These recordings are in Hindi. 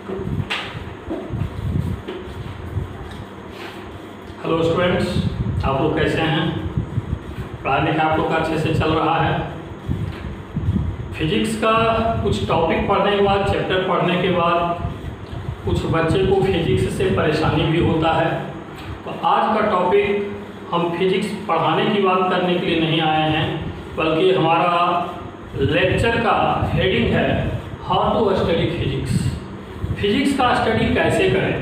हेलो स्टूडेंट्स, आप लोग कैसे हैं? पढ़ाई लिखाई आप लोग का अच्छे से चल रहा है? फिजिक्स का कुछ टॉपिक पढ़ने के बाद, चैप्टर पढ़ने के बाद कुछ बच्चे को फिजिक्स से परेशानी भी होता है। तो आज का टॉपिक हम फिजिक्स पढ़ाने की बात करने के लिए नहीं आए हैं, बल्कि हमारा लेक्चर का हेडिंग है how to study physics. Physics का स्टडी कैसे करें?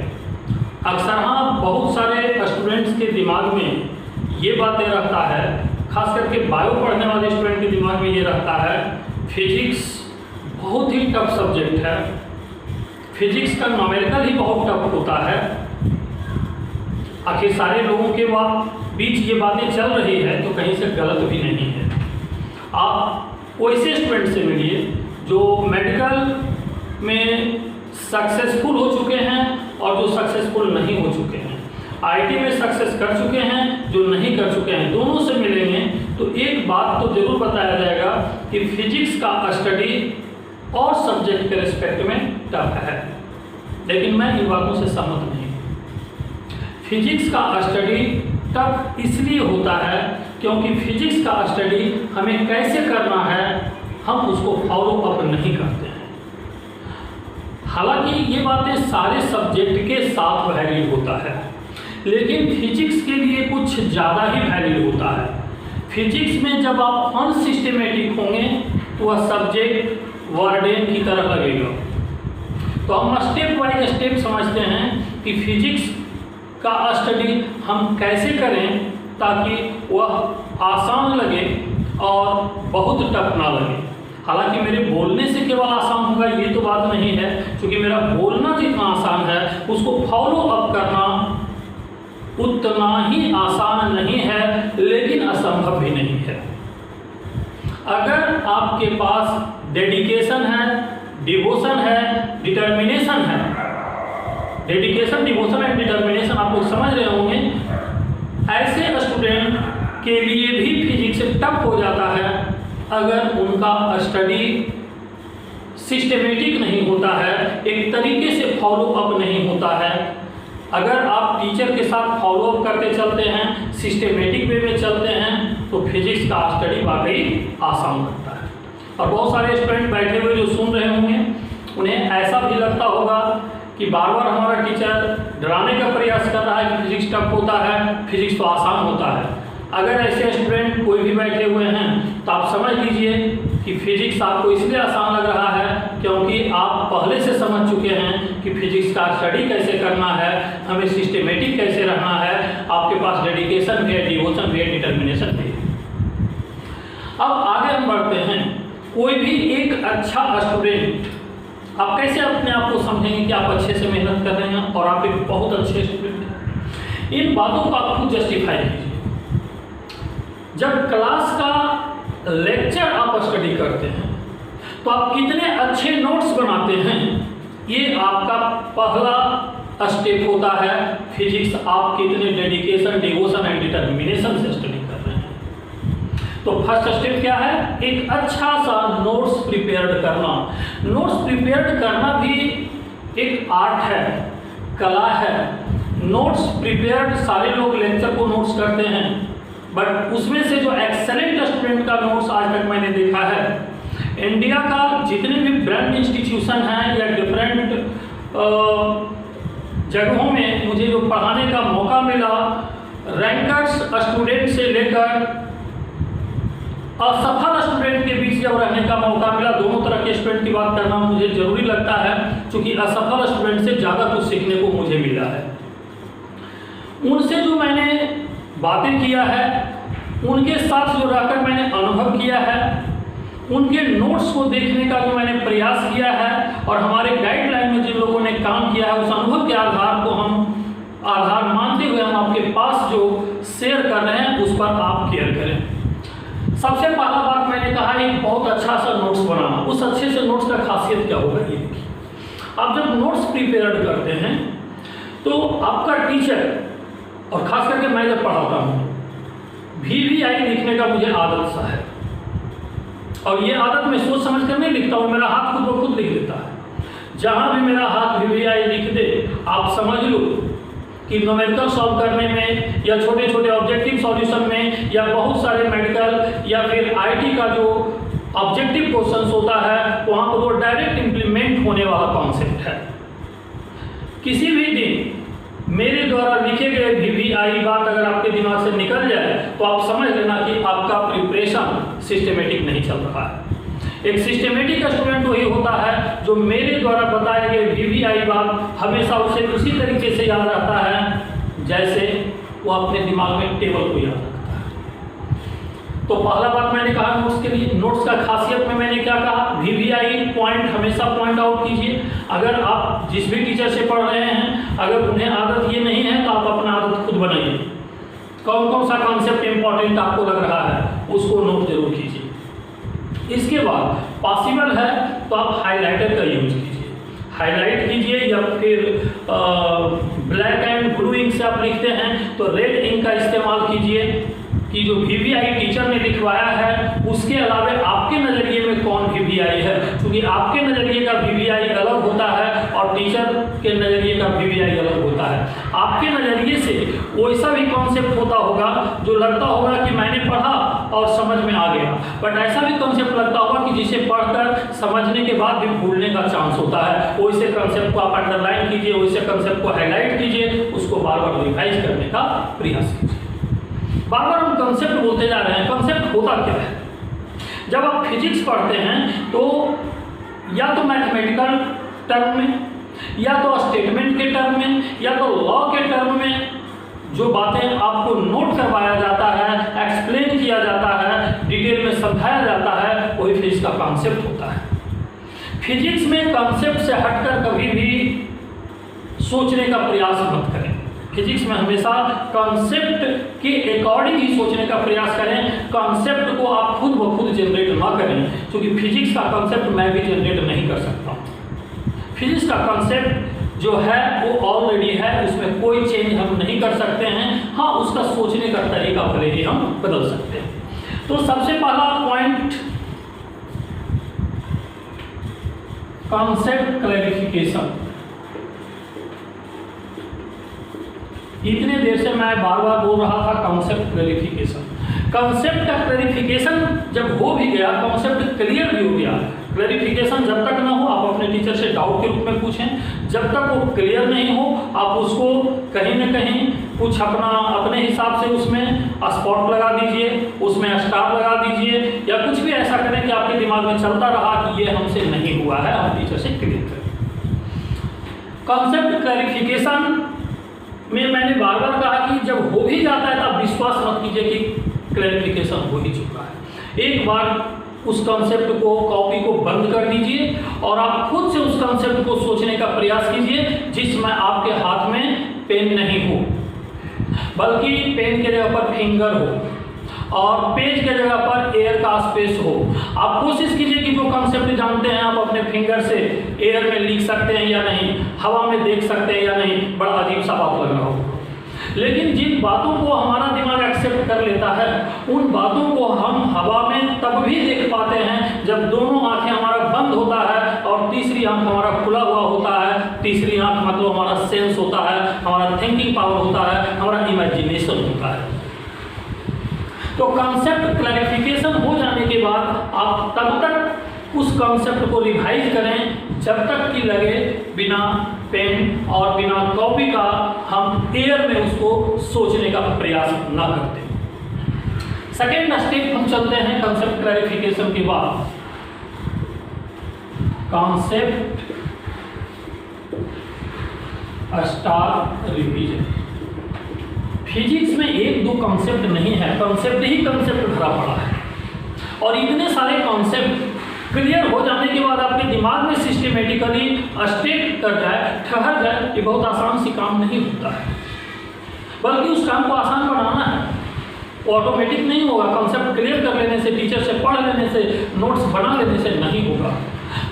अक्सर बहुत सारे स्टूडेंट्स के दिमाग में ये बातें रहता है, खास करके बायो पढ़ने वाले स्टूडेंट के दिमाग में ये रहता है फिजिक्स बहुत ही टफ सब्जेक्ट है, फिजिक्स का न्यूमेरिकल ही बहुत टफ होता है। आखिर सारे लोगों के बीच ये बातें चल रही है तो कहीं से गलत भी नहीं है। आप वैसे स्टूडेंट से मिलिए जो मेडिकल में सक्सेसफुल हो चुके हैं और जो सक्सेसफुल नहीं हो चुके हैं, आईटी में सक्सेस कर चुके हैं, जो नहीं कर चुके हैं, दोनों से मिलेंगे तो एक बात तो जरूर बताया जाएगा कि फिजिक्स का स्टडी और सब्जेक्ट के रिस्पेक्ट में टफ है। लेकिन मैं इन बातों से सहमत नहीं। फिजिक्स का स्टडी टफ इसलिए होता है क्योंकि फिजिक्स का स्टडी हमें कैसे करना है हम उसको फॉलो अप नहीं करते हैं। हालांकि ये बातें सारे सब्जेक्ट के साथ वैलिड होता है, लेकिन फिजिक्स के लिए कुछ ज़्यादा ही वैलिड होता है। फिजिक्स में जब आप अनसिस्टेमेटिक होंगे तो वह सब्जेक्ट वर्डेन की तरह लगेगा। तो हम स्टेप बाय स्टेप समझते हैं कि फिजिक्स का स्टडी हम कैसे करें ताकि वह आसान लगे और बहुत टफ ना लगे। हालांकि मेरे बोलने से केवल आसान होगा ये तो बात नहीं है, क्योंकि मेरा बोलना जितना आसान है उसको फॉलो अप करना उतना ही आसान नहीं है, लेकिन असंभव भी नहीं है। अगर आपके पास डेडिकेशन है, डिवोशन है, डिटर्मिनेशन है, डेडिकेशन, डिवोशन एंड डिटर्मिनेशन आप लोग समझ रहे होंगे, ऐसे स्टूडेंट के लिए भी फिजिक्स टफ हो जाता है अगर उनका स्टडी सिस्टमेटिक नहीं होता है, एक तरीके से फॉलो अप नहीं होता है। अगर आप टीचर के साथ फॉलो अप करते चलते हैं, सिस्टमेटिक वे में चलते हैं तो फिजिक्स का स्टडी वाकई आसान लगता है। और बहुत सारे स्टूडेंट बैठे हुए जो सुन रहे होंगे उन्हें ऐसा भी लगता होगा कि बार बार हमारा टीचर डराने का प्रयास कर रहा है कि फिजिक्स टफ होता है, फिजिक्स तो आसान होता है। अगर ऐसे स्टूडेंट कोई भी बैठे हुए हैं तो आप समझ लीजिए कि फिजिक्स आपको इसलिए आसान लग रहा है क्योंकि आप पहले से समझ चुके हैं कि फिजिक्स का स्टडी कैसे करना है, हमें सिस्टमेटिक कैसे रहना है, आपके पास डेडिकेशन भी है, डिवोशन भी है, डिटर्मिनेशन भी है। अब आगे हम बढ़ते हैं। कोई भी एक अच्छा स्टूडेंट, आप कैसे अपने आप को समझेंगे कि आप अच्छे से मेहनत कर रहे हैं और आप एक बहुत अच्छे स्टूडेंट हैं? इन बातों को आप खुद जस्टिफाई कीजिए। जब क्लास का लेक्चर आप स्टडी करते हैं तो आप कितने अच्छे नोट्स बनाते हैं, ये आपका पहला स्टेप होता है। फिजिक्स आप कितने डेडिकेशन, डिवोशन एंड डिटर्मिनेशन से स्टडी कर रहे हैं। तो फर्स्ट स्टेप क्या है? एक अच्छा सा नोट्स प्रिपेयर करना। नोट्स प्रिपेयर करना भी एक आर्ट है, कला है। नोट्स प्रिपेयर सारे लोग लेक्चर को नोट्स करते हैं, बट उसमें से जो एक्सेलेंट स्टूडेंट का नोट्स आज तक मैंने देखा है, इंडिया का जितने भी ब्रांड इंस्टीट्यूशन हैं या डिफरेंट जगहों में मुझे जो पढ़ाने का मौका मिला, रैंकर्स स्टूडेंट से लेकर असफल स्टूडेंट के बीच जब रहने का मौका मिला, दोनों तरह के स्टूडेंट की बात करना मुझे जरूरी लगता है क्योंकि असफल स्टूडेंट से ज़्यादा कुछ सीखने को मुझे मिला है। उनसे जो मैंने बातें किया है, उनके साथ जो रहकर मैंने अनुभव किया है, उनके नोट्स को देखने का जो मैंने प्रयास किया है और हमारे गाइडलाइन में जिन लोगों ने काम किया है, उस अनुभव के आधार को हम आधार मानते हुए हम आपके पास जो शेयर कर रहे हैं उस पर आप केयर करें। सबसे पहला बात मैंने कहा एक बहुत अच्छा सा नोट्स बनाना। उस अच्छे से नोट्स का खासियत क्या होगा ये देखिए। आप जब नोट्स प्रिपेयर करते हैं तो आपका टीचर, और खास करके मैं जब पढ़ाता हूँ, VVI लिखने का मुझे आदत सा है और ये आदत मैं सोच समझ कर नहीं लिखता हूँ, मेरा हाथ खुद ब खुद लिख लेता है। जहां भी मेरा हाथ VVI लिख दे आप समझ लो कि न्यूमेरिकल सॉल्व करने में या छोटे छोटे ऑब्जेक्टिव सॉल्यूशन में या बहुत सारे मेडिकल या फिर IT का जो ऑब्जेक्टिव क्वेश्चंस होता है वहां पर वो डायरेक्ट इंप्लीमेंट होने वाला कॉन्सेप्ट है। किसी भी दिन मेरे द्वारा लिखे गए VVI बात अगर आपके दिमाग से निकल जाए तो आप समझ लेना कि आपका प्रिपरेशन सिस्टमेटिक नहीं चल रहा है। एक सिस्टमेटिक स्टूडेंट वही होता है जो मेरे द्वारा बताए गए VVI बात हमेशा उसे उसी तरीके से याद रहता है जैसे वो अपने दिमाग में टेबल को याद रखता है। तो पहला बात मैंने कहा नोट्स के लिए, नोट्स का खासियत में मैंने क्या कहा, VVI पॉइंट हमेशा पॉइंट आउट कीजिए। अगर आप जिस भी टीचर से पढ़ रहे हैं अगर उन्हें आदत ये नहीं है तो आप अपना आदत खुद बनाइए। कौन कौन सा कॉन्सेप्ट इंपॉर्टेंट आपको लग रहा है उसको नोट जरूर कीजिए। इसके बाद पॉसिबल है तो आप हाइलाइटर का यूज कीजिए, हाईलाइट कीजिए या फिर ब्लैक एंड ब्लू इंक से आप लिखते हैं तो रेड इंक का इस्तेमाल कीजिए कि जो VVI टीचर ने लिखवाया है उसके अलावा आपके नज़रिए में कौन VVI है, क्योंकि आपके नज़रिए का VVI अलग होता है और टीचर के नज़रिए का VVI अलग होता है। आपके नज़रिए से वैसा भी कॉन्सेप्ट होता होगा जो लगता होगा कि मैंने पढ़ा और समझ में आ गया, बट ऐसा भी कॉन्सेप्ट लगता होगा कि जिसे पढ़कर समझने के बाद भी भूलने का चांस होता है। वैसे कॉन्सेप्ट को आप अंडरलाइन कीजिए, वैसे कॉन्सेप्ट को हाईलाइट कीजिए, उसको बार बार रिवाइज करने का प्रयास कीजिए। बार बार हम कॉन्सेप्ट बोलते जा रहे हैं, कॉन्सेप्ट होता क्या है? जब आप फिजिक्स पढ़ते हैं तो या तो मैथमेटिकल टर्म में या तो स्टेटमेंट के टर्म में या तो लॉ के टर्म में जो बातें आपको नोट करवाया जाता है, एक्सप्लेन किया जाता है, डिटेल में समझाया जाता है, वही फिजिक्स का कॉन्सेप्ट होता है। फिजिक्स में कॉन्सेप्ट से हटकर कभी भी सोचने का प्रयास मत करें। फिजिक्स में हमेशा कॉन्सेप्ट के अकॉर्डिंग ही सोचने का प्रयास करें। कॉन्सेप्ट को आप खुद ब खुद जनरेट ना करें, क्योंकि फिजिक्स का कॉन्सेप्ट मैं भी जनरेट नहीं कर सकता। फिजिक्स का कॉन्सेप्ट जो है वो ऑलरेडी है, उसमें कोई चेंज हम नहीं कर सकते हैं। हाँ, उसका सोचने का तरीका भले ही हम बदल सकते हैं। तो सबसे पहला पॉइंट कॉन्सेप्ट क्लैरिफिकेशन। इतने देर से मैं बार बार बोल रहा था कॉन्सेप्ट क्लैरिफिकेशन। कॉन्सेप्ट का क्लैरिफिकेशन जब हो भी गया, कॉन्सेप्ट क्लियर भी हो गया, क्लैरिफिकेशन जब तक ना हो आप अपने टीचर से डाउट के रूप में पूछें। जब तक वो क्लियर नहीं हो आप उसको कहीं ना कहीं कुछ अपने हिसाब से उसमें स्पॉट लगा दीजिए, उसमें स्टार लगा दीजिए, या कुछ भी ऐसा करें कि आपके दिमाग में चलता रहा कि ये हमसे नहीं हुआ है, हम टीचर से क्लियर करें। कॉन्सेप्ट क्लैरिफिकेशन में मैंने बार बार कहा कि जब हो भी जाता है तब विश्वास मत कीजिए कि क्लैरिफिकेशन हो ही चुका है। एक बार उस कॉन्सेप्ट को, कॉपी को बंद कर दीजिए और आप खुद से उस कॉन्सेप्ट को सोचने का प्रयास कीजिए जिसमें आपके हाथ में पेन नहीं हो, बल्कि पेन के जगह पर फिंगर हो और पेज के जगह पर एयर का स्पेस हो। आप कोशिश कीजिए कि जो कॉन्सेप्ट जानते हैं आप अपने फिंगर से एयर में लिख सकते हैं या नहीं, हवा में देख सकते हैं या नहीं, बड़ा अजीब सा बात लग रहा हो। लेकिन जिन बातों को हमारा दिमाग एक्सेप्ट कर लेता है उन बातों को हम हवा में तब भी देख पाते हैं जब दोनों आंखें हमारा बंद होता है और तीसरी आंख हमारा खुला हुआ होता है। तीसरी आंख मतलब हमारा सेंस होता है, हमारा थिंकिंग पावर होता है, हमारा इमेजिनेशन होता है। तो कॉन्सेप्ट क्लैरिफिकेशन हो जाने के बाद आप तब तक उस कॉन्सेप्ट को रिवाइज करें जब तक कि लगे बिना पेन और बिना कॉपी का हम एयर में उसको सोचने का प्रयास ना करते। सेकेंड स्टेप हम चलते हैं कॉन्सेप्ट क्लैरिफिकेशन के बाद कॉन्सेप्ट स्टार रिवीजन। फिजिक्स में एक दो कॉन्सेप्ट नहीं है, कॉन्सेप्ट ही कॉन्सेप्ट भरा पड़ा है और इतने सारे कॉन्सेप्ट क्लियर हो जाने के बाद आपके दिमाग में सिस्टमेटिकली स्टेट कर जाए, ठहर जाए, ये बहुत आसान सी काम नहीं होता है, बल्कि उस काम को आसान बनाना है। ऑटोमेटिक नहीं होगा, कॉन्सेप्ट क्लियर कर लेने से, टीचर से पढ़ लेने से, नोट्स बना लेने से नहीं होगा,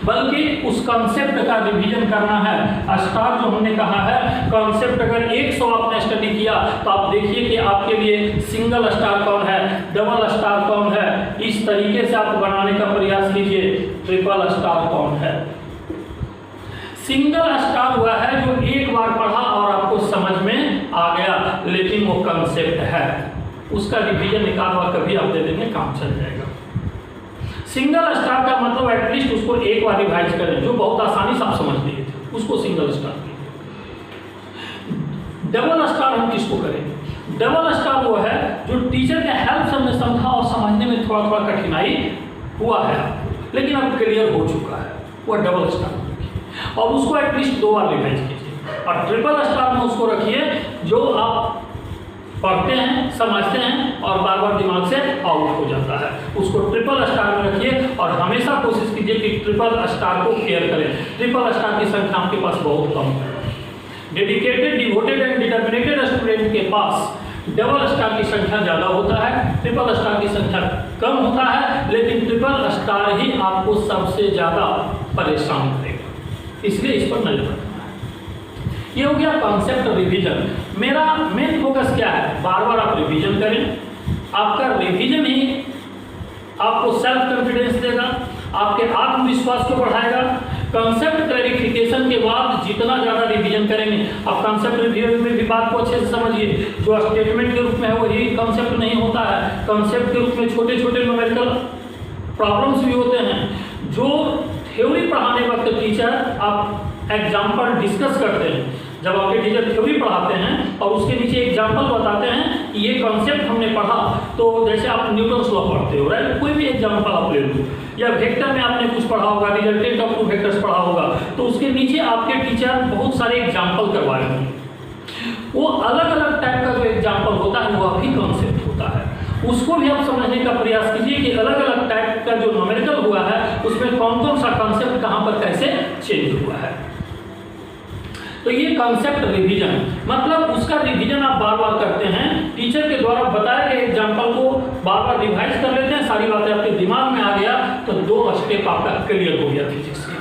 बल्कि उस कॉन्सेप्ट का रिवीजन करना है। स्टार जो हमने कहा है, कॉन्सेप्ट अगर 100 आपने स्टडी किया तो आप देखिए कि आपके लिए सिंगल स्टार कौन है, डबल स्टार कौन है, इस तरीके से आप बनाने का प्रयास कीजिए। ट्रिपल स्टार कौन है। सिंगल स्टार हुआ है जो एक बार पढ़ा और आपको समझ में आ गया, लेकिन वो कंसेप्ट है, उसका रिवीजन निकाल और कभी आप दे देंगे, काम चल जाएगा। सिंगल स्टार का मतलब एटलीस्ट उसको एक बार रिवाइज करें, जो बहुत आसानी से आप समझ लिए थे, उसको सिंगल स्टार कीजिए। डबल स्टार हम किसको करेंगे? डबल स्टार वो है जो टीचर के हेल्प से हमने समझा और समझने में थोड़ा थोड़ा कठिनाई हुआ है लेकिन अब क्लियर हो चुका है, वो डबल स्टार और उसको एटलीस्ट 2 बार रिवाइज कीजिए। और ट्रिपल स्टार में उसको रखिए जो आप पढ़ते हैं, समझते हैं और बार बार दिमाग से आउट हो जाता है, उसको ट्रिपल स्टार में रखिए और हमेशा कोशिश कीजिए कि ट्रिपल स्टार को केयर करें। ट्रिपल स्टार की संख्या आपके पास बहुत कम है। Dedicated, devoted and determinated student के पास डबल स्टार की संख्या ज़्यादा होता है, ट्रिपल स्टार की संख्या कम होता है, लेकिन ट्रिपल स्टार ही आपको सबसे ज़्यादा परेशान करेगा, इसलिए इस पर नजर रखना है। ये हो गया कॉन्सेप्ट रिवीजन। मेरा मेन फोकस क्या है? बार बार आप रिवीजन करें, आपका रिवीजन ही आपको सेल्फ कॉन्फिडेंस देगा, आपके आत्मविश्वास को बढ़ाएगा। कॉन्सेप्ट क्लैरिफिकेशन के बाद जितना ज़्यादा रिवीजन करेंगे, आप कॉन्सेप्ट रिवीजन में भी बात को अच्छे से समझिए, जो स्टेटमेंट के रूप में है वही कॉन्सेप्ट नहीं होता है। कॉन्सेप्ट के रूप में छोटे छोटे न्यूमेरिकल प्रॉब्लम्स भी होते हैं, जो थ्योरी पढ़ाने वक्त टीचर आप एग्जाम्पल डिस्कस करते हैं। जब आपके टीचर थ्योरी पढ़ाते हैं और उसके नीचे एग्जाम्पल बताते हैं कि ये कॉन्सेप्ट हमने पढ़ा, तो जैसे आप न्यूटन्स लॉ पढ़ते हो, राइट, कोई भी एग्जाम्पल आप ले लो, या वेक्टर में आपने कुछ पढ़ा होगा, रिजल्टेंट ऑफ टू वेक्टर्स पढ़ा होगा, तो उसके नीचे आपके टीचर बहुत सारे एग्जाम्पल करवाए होंगे। वो अलग अलग टाइप का जो एग्जाम्पल होता है वो भी कॉन्सेप्ट होता है, उसको भी आप समझने का प्रयास कीजिए कि अलग अलग टाइप का जो न्यूमेरिकल हुआ है उसमें कौन कौन सा कॉन्सेप्ट कहाँ पर कैसे चेंज हुआ है। तो ये कॉन्सेप्ट रिवीजन मतलब उसका रिवीजन आप बार बार करते हैं, टीचर के द्वारा बताए गए एग्जाम्पल को बार बार रिवाइज कर लेते हैं, सारी बातें आपके दिमाग में आ गया, तो 2 स्टेप आपका क्लियर हो गया फिजिक्स के।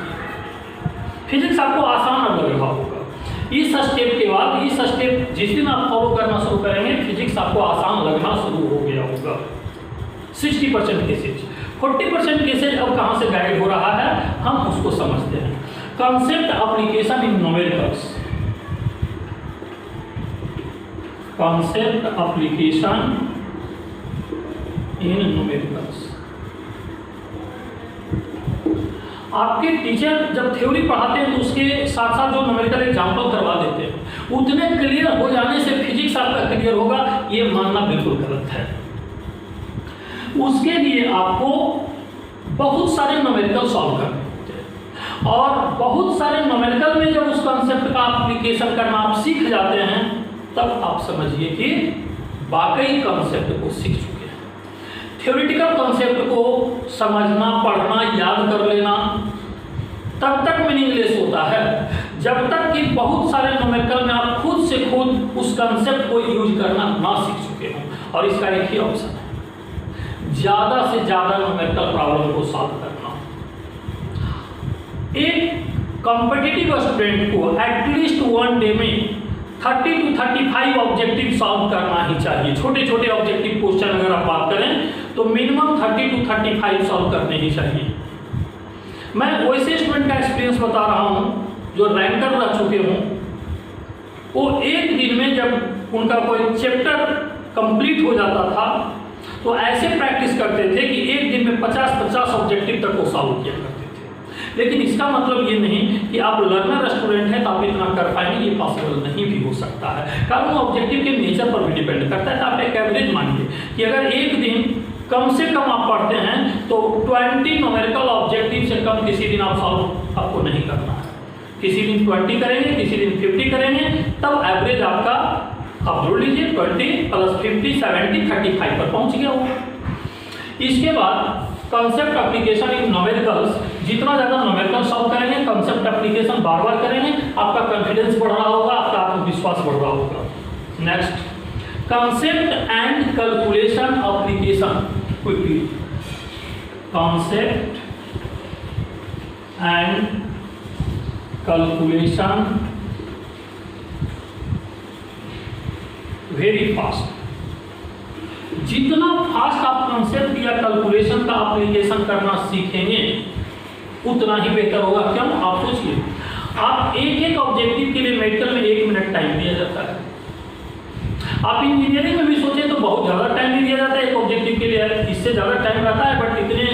फिजिक्स आपको आसान लग रहा होगा। इस स्टेप के बाद, इस स्टेप जिस दिन आप फॉलो करना शुरू करेंगे, फिजिक्स आपको आसान लगना शुरू हो गया होगा। 60% केसेज, 40% केसेज अब कहाँ से गाइड हो रहा है हम उसको समझते हैं। Concept application in numericals, concept application in numericals. आपके टीचर जब थ्योरी पढ़ाते हैं तो उसके साथ साथ जो न्यूमेरिकल एग्जाम्पल करवा देते हैं, उतने क्लियर हो जाने से फिजिक्स आपका क्लियर होगा, ये मानना बिल्कुल गलत है। उसके लिए आपको बहुत सारे न्यूमेरिकल सॉल्व करने होते हैं और बहुत सारे न्यूमेरिकल में जब उस कॉन्सेप्ट का एप्लीकेशन करना आप सीख जाते हैं, तब आप समझिए कि वाकई कॉन्सेप्ट को सीख चुके हैं। थ्योरेटिकल कॉन्सेप्ट को समझना, पढ़ना, याद कर लेना तब तक मीनिंगलेस होता है जब तक कि बहुत सारे न्यूमेरिकल में आप खुद से खुद उस कॉन्सेप्ट को यूज करना ना सीख चुके हों। और इसका एक ही ऑप्शन है, ज़्यादा से ज़्यादा न्यूमेरिकल प्रॉब्लम को सॉल्व करना। एक कॉम्पिटिटिव स्टूडेंट को एटलीस्ट 1 डे में 30 to 35 ऑब्जेक्टिव सॉल्व करना ही चाहिए। छोटे छोटे ऑब्जेक्टिव क्वेश्चन अगर आप बात करें तो मिनिमम 30 to 35 सॉल्व करने ही चाहिए। मैं वैसे स्टूडेंट का एक्सपीरियंस बता रहा हूँ जो रैंकर रह चुके हों, वो एक दिन में जब उनका कोई चैप्टर कंप्लीट हो जाता था तो ऐसे प्रैक्टिस करते थे कि एक दिन में 50-50 ऑब्जेक्टिव तक वो सॉल्व किया करते थे। लेकिन इसका मतलब ये नहीं कि आप लर्नर स्टूडेंट हैं तो आप इतना कर पाएंगे, ये पॉसिबल नहीं भी हो सकता है, कारण वो ऑब्जेक्टिव के नेचर पर भी डिपेंड करता है। तो आप एक एवरेज मानिए कि अगर एक दिन कम से कम आप पढ़ते हैं तो 20 न्यूमेरिकल ऑब्जेक्टिव से कम किसी दिन आप सॉल्व आपको नहीं करना है। किसी दिन 20 करेंगे, किसी दिन 50 करेंगे, तब एवरेज आपका आप जोड़ लीजिए 20 + 50 70 35 पर पहुंच गया होगा। इसके बाद कॉन्सेप्ट एप्लीकेशन इन न्यूमेरिकल्स, जितना ज़्यादा न्यूमेरिकल सॉल्व करेंगे, कॉन्सेप्ट एप्लीकेशन बार बार करेंगे, आपका कॉन्फिडेंस बढ़ रहा होगा, आपका आत्मविश्वास बढ़ रहा होगा। Next, concept and calculation application quickly. Concept and calculation very fast. जितना फास्ट आप कॉन्सेप्ट या कैलकुलेशन का एप्लीकेशन करना सीखेंगे उतना ही बेहतर होगा। क्यों? आप सोचिए, आप एक एक ऑब्जेक्टिव के लिए मेडिकल में 1 मिनट टाइम दिया जाता है। आप इंजीनियरिंग में भी सोचें तो बहुत ज़्यादा टाइम नहीं दिया जाता है एक ऑब्जेक्टिव के लिए, इससे ज़्यादा टाइम रहता है, बट इतने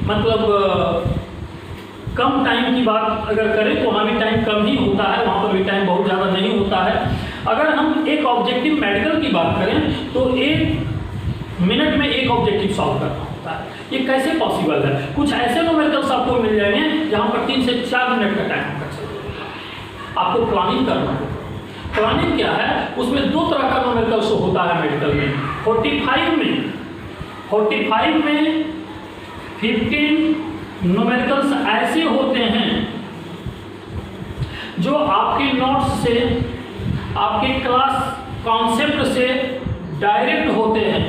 मतलब कम टाइम की बात अगर करें तो वहाँ भी टाइम कम ही होता है, वहाँ पर भी टाइम बहुत ज़्यादा नहीं होता है। अगर हम एक ऑब्जेक्टिव मेडिकल की बात करें तो 1 मिनट में एक ऑब्जेक्टिव सॉल्व करना होता है। ये कैसे पॉसिबल है? कुछ ऐसे न्यूमेरिकल्स आपको मिल जाएंगे जहाँ पर 3 से 4 मिनट का टाइम होगा। आपको प्लानिंग करना होगा। प्लानिंग क्या है? उसमें 2 तरह का न्यूमेरिकल्स होता है मेडिकल में। 45 में 15 न्यूमेरिकल्स ऐसे होते हैं जो आपके नोट्स से, आपके क्लास कॉन्सेप्ट से डायरेक्ट होते हैं।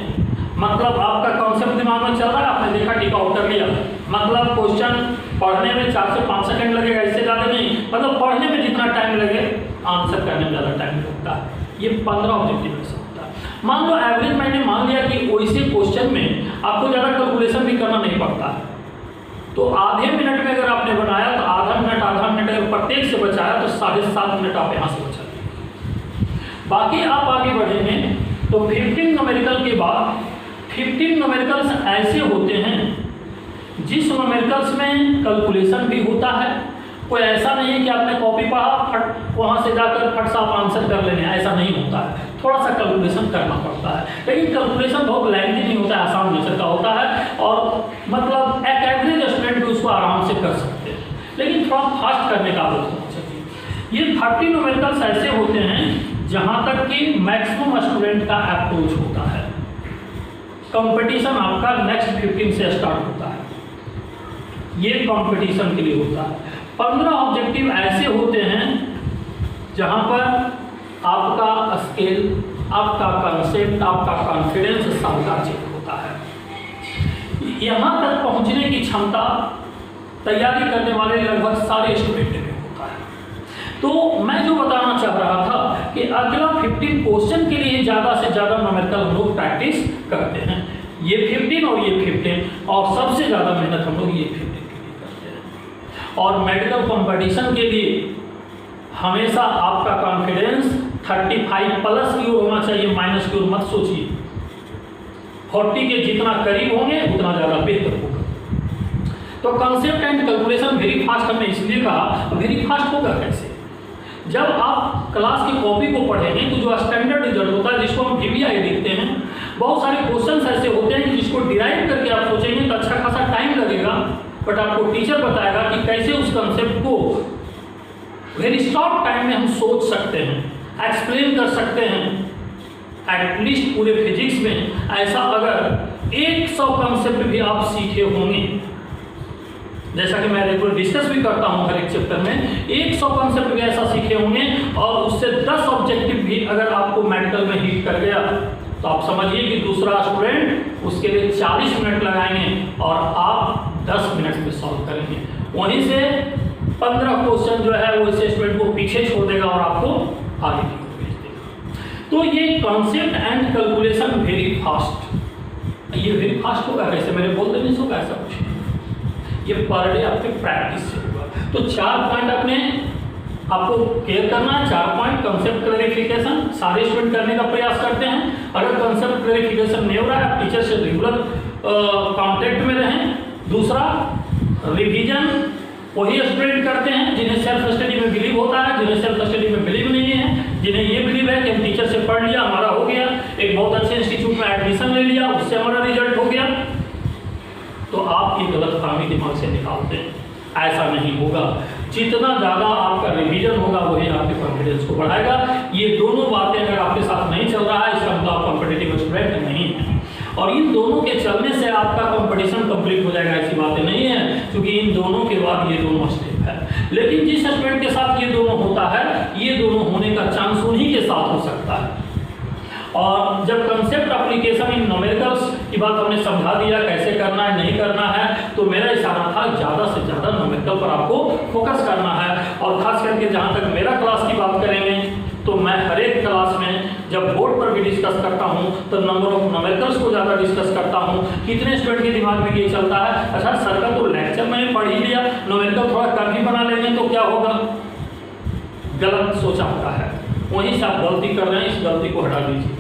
मतलब आपका कॉन्सेप्ट दिमाग में चल रहा है, आपने देखा टिक आउट कर लिया, मतलब क्वेश्चन पढ़ने में 4 से 5 सेकंड लगेगा, इससे ज़्यादा नहीं। मतलब पढ़ने में जितना टाइम लगे आंसर करने में ज़्यादा टाइम लगता है। ये 15 ऑब्जेक्टिव में से होता है। मान लो एवरेज मैंने मान लिया कि वैसे क्वेश्चन में आपको ज़्यादा कैलकुलेशन भी करना नहीं पड़ता है, तो आधे मिनट में अगर आपने बनाया तो आधा मिनट अगर प्रत्येक से बचाया तो 7.5 मिनट आप यहाँ से बचा लेंगे। बाकी आप आगे बढ़ेंगे तो 15 न्यूमेरिकल के बाद 15 न्यूमेरिकल्स ऐसे होते हैं जिस न्यूमेरिकल्स में कैलकुलेशन भी होता है। कोई ऐसा नहीं है कि आपने कॉपी पढ़ा फट वहाँ से जाकर फट से आप आंसर कर लेने, ऐसा नहीं होता है। थोड़ा सा कैलकुलेशन करना पड़ता है, लेकिन कैलकुलेशन बहुत लेंथी नहीं होता है, आसान नेचर का होता है और मतलब एक एवरेज स्टूडेंट भी उसको आराम से कर सकते हैं, लेकिन थोड़ा फास्ट करने का आदत होना चाहिए। ये 30 न्यूमेरिकल्स ऐसे होते हैं जहाँ तक कि मैक्सिमम स्टूडेंट का अप्रोच होता है। कंपटीशन आपका नेक्स्ट 15 से स्टार्ट होता है, ये कंपटीशन के लिए होता है। 15 ऑब्जेक्टिव ऐसे होते हैं जहाँ पर आपका स्केल, आपका कंसेप्ट, आपका कॉन्फिडेंस सबका चेक होता है। यहाँ तक पहुँचने की क्षमता तैयारी करने वाले लगभग सारे स्टूडेंट में होता है। तो मैं जो बताना चाह रहा था कि अगला 15 क्वेश्चन के लिए ज़्यादा से ज़्यादा न्यूमेरिकल हम लोग प्रैक्टिस करते हैं। ये 15 और ये 15 और सबसे ज़्यादा मेहनत हम लोग ये 15 के लिए करते हैं। और मेडिकल कंपटीशन के लिए हमेशा आपका कॉन्फिडेंस 35+ की ओर होना चाहिए, माइनस की ओर मत सोचिए। 40 के जितना करीब होंगे उतना ज़्यादा बेहतर होगा। तो concept and calculation very fast हमने इसलिए कहा, वेरी फास्ट होगा कैसे? जब आप क्लास की कॉपी को पढ़ेंगे तो जो स्टैंडर्ड रिजल्ट होता है जिसको हम DVI लिखते हैं, बहुत सारे क्वेश्चंस ऐसे होते हैं कि जिसको डिराइव करके आप सोचेंगे तो अच्छा खासा टाइम लगेगा, बट आपको टीचर बताएगा कि कैसे उस कंसेप्ट को वेरी शॉर्ट टाइम में हम सोच सकते हैं, एक्सप्लेन कर सकते हैं। एटलीस्ट पूरे फिजिक्स में ऐसा अगर 100 कंसेप्ट भी आप सीखे होंगे, जैसा कि मैं रेगुलर डिस्कस भी करता हूं हर एक चैप्टर में, 100 कॉन्सेप्ट भी ऐसा सीखे होंगे और उससे 10 ऑब्जेक्टिव भी अगर आपको मेडिकल में हिट कर गया तो आप समझिए कि दूसरा स्टूडेंट उसके लिए 40 मिनट लगाएंगे और आप 10 मिनट में सॉल्व करेंगे। वहीं से 15 क्वेश्चन जो है वो इस स्टूडेंट को पीछे छोड़ देगा और आपको आगे की ओर भेज देगा। तो ये concept and calculation very fast, ये वेरी फास्ट होगा कैसे? मेरे बोल देने से होगा ऐसा कुछ, ये पर डे आपके प्रैक्टिस से होगा। तो 4 पॉइंट अपने आपको क्लियर करना है। 4 पॉइंट कंसेप्ट क्लैरिफिकेशन सारे स्टूडेंट करने का प्रयास करते हैं। अगर कंसेप्ट क्लैरिफिकेशन नहीं हो रहा है, आप टीचर से रेगुलर कांटेक्ट में रहें। दूसरा, रिवीजन वही स्टूडेंट करते हैं जिन्हें सेल्फ स्टडी में बिलीव होता है, जिन्हें सेल्फ स्टडी में बिलीव नहीं है, जिन्हें ये बिलीव है कि हम टीचर से पढ़ लिया हमारा हो गया, एक बहुत अच्छे इंस्टीट्यूट में एडमिशन ले लिया उससे हमारा रिजल्ट हो गया, तो आप ये गलत फहमी दिमाग से निकालते हैं। ऐसा नहीं होगा। जितना ज़्यादा आपका रिवीजन होगा वही आपके कॉन्फिडेंस को बढ़ाएगा। ये दोनों बातें अगर आपके साथ नहीं चल रहा है इसका मतलब आप कॉम्पिटिटिव स्टूडेंट नहीं है, और इन दोनों के चलने से आपका कंपटीशन कंप्लीट हो जाएगा ऐसी बातें नहीं है, क्योंकि इन दोनों के बाद ये दोनों स्टेप है। लेकिन जिस स्टूडेंट के साथ ये दोनों होता है, ये दोनों होने का चांस उन्हीं के साथ हो सकता है। और जब कंसेप्ट एप्लीकेशन इन न्यूमेरिकल्स की बात हमने समझा दिया कैसे करना है नहीं करना है, तो मेरा इशारा था ज़्यादा से ज़्यादा न्यूमेरिकल पर आपको फोकस करना है। और खास करके जहाँ तक मेरा क्लास की बात करेंगे तो मैं हर एक क्लास में जब बोर्ड पर भी डिस्कस करता हूँ तो नंबर ऑफ न्यूमेरिकल्स को ज़्यादा डिस्कस करता हूँ। कितने स्टूडेंट के दिमाग में ये चलता है, अच्छा सर का तो लेक्चर मैंने पढ़ ही लिया, न्यूमेरिकल थोड़ा कम ही बना लेंगे तो क्या होगा। गलत सोचा होता है, वहीं से आप गलती कर रहे हैं, इस गलती को हटा दीजिए।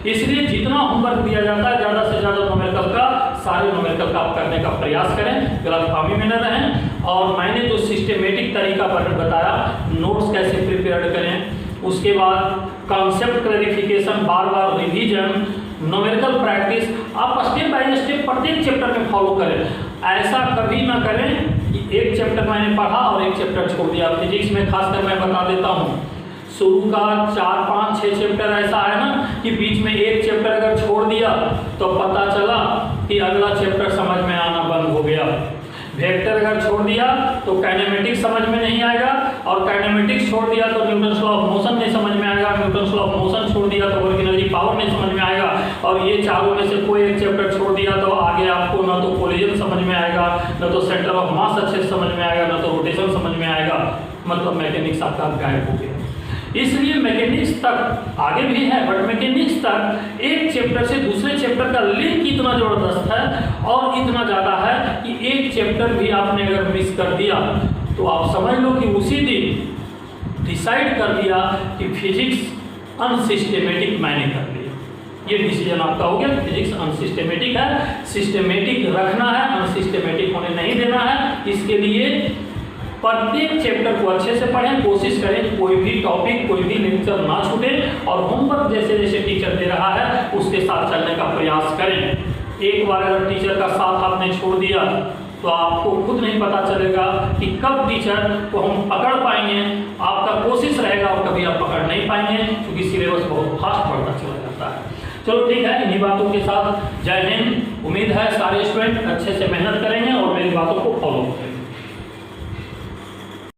इसलिए जितना होमवर्क दिया जाता है ज़्यादा से ज़्यादा न्यूमेरिकल का, सारे न्यूमेरिकल का आप करने का प्रयास करें, गलतफहमी में न रहें। और मैंने जो सिस्टमेटिक तरीका बताया, नोट्स कैसे प्रिपेयर करें, उसके बाद कॉन्सेप्ट क्लैरिफिकेशन, बार बार रिवीजन, न्यूमेरिकल प्रैक्टिस, आप स्टेप बाय स्टेप प्रत्येक चैप्टर में फॉलो करें। ऐसा कभी ना करें कि एक चैप्टर मैंने पढ़ा और एक चैप्टर छोड़ दिया। फिजिक्स में खासकर मैं बता देता हूँ, शुरू का 4, 5, 6 चैप्टर ऐसा है ना कि बीच में एक चैप्टर अगर छोड़ दिया तो पता चला कि अगला चैप्टर समझ में आना बंद हो गया। वेक्टर अगर छोड़ दिया तो काइनेमेटिक्स समझ में नहीं आएगा, और काइनेमेटिक्स छोड़ दिया तो न्यूटन्स लॉ ऑफ मोशन नहीं समझ में आएगा, न्यूटन्स लॉ ऑफ मोशन छोड़ दिया तो वर्क एनर्जी पावर नहीं समझ में आएगा, और ये चारों में से कोई एक चैप्टर छोड़ दिया तो आगे आपको ना तो कोलिजन समझ में आएगा, ना तो सेंटर ऑफ मास अच्छे से समझ में आएगा, ना तो रोटेशन समझ में आएगा, मतलब मैकेनिक्स आपका गायब हो गया। इसलिए मैकेनिक्स तक आगे भी है, बट मैकेनिक्स तक एक चैप्टर से दूसरे चैप्टर का लिंक इतना जबरदस्त है और इतना ज़्यादा है कि एक चैप्टर भी आपने अगर मिस कर दिया तो आप समझ लो कि उसी दिन डिसाइड कर दिया कि फिजिक्स अनसिस्टेमेटिक मैंने कर लिया। ये डिसीजन आपका हो गया, फिजिक्स अनसिस्टेमेटिक है, सिस्टेमेटिक रखना है, अनसिस्टेमेटिक होने नहीं देना है। इसके लिए प्रत्येक चैप्टर को अच्छे से पढ़ें, कोशिश करें कोई भी टॉपिक, कोई भी लेक्चर ना छूटे, और होमवर्क जैसे जैसे टीचर दे रहा है उसके साथ चलने का प्रयास करें। एक बार अगर टीचर का साथ आपने छोड़ दिया तो आपको खुद नहीं पता चलेगा कि कब टीचर को हम पकड़ पाएंगे। आपका कोशिश रहेगा और कभी आप पकड़ नहीं पाएंगे, क्योंकि सिलेबस बहुत फास्ट बढ़ता चला जाता है। चलो ठीक है, इन्हीं बातों के साथ जय हिंद। उम्मीद है सारे स्टूडेंट अच्छे से मेहनत करेंगे और मेरी बातों को फॉलो करेंगे।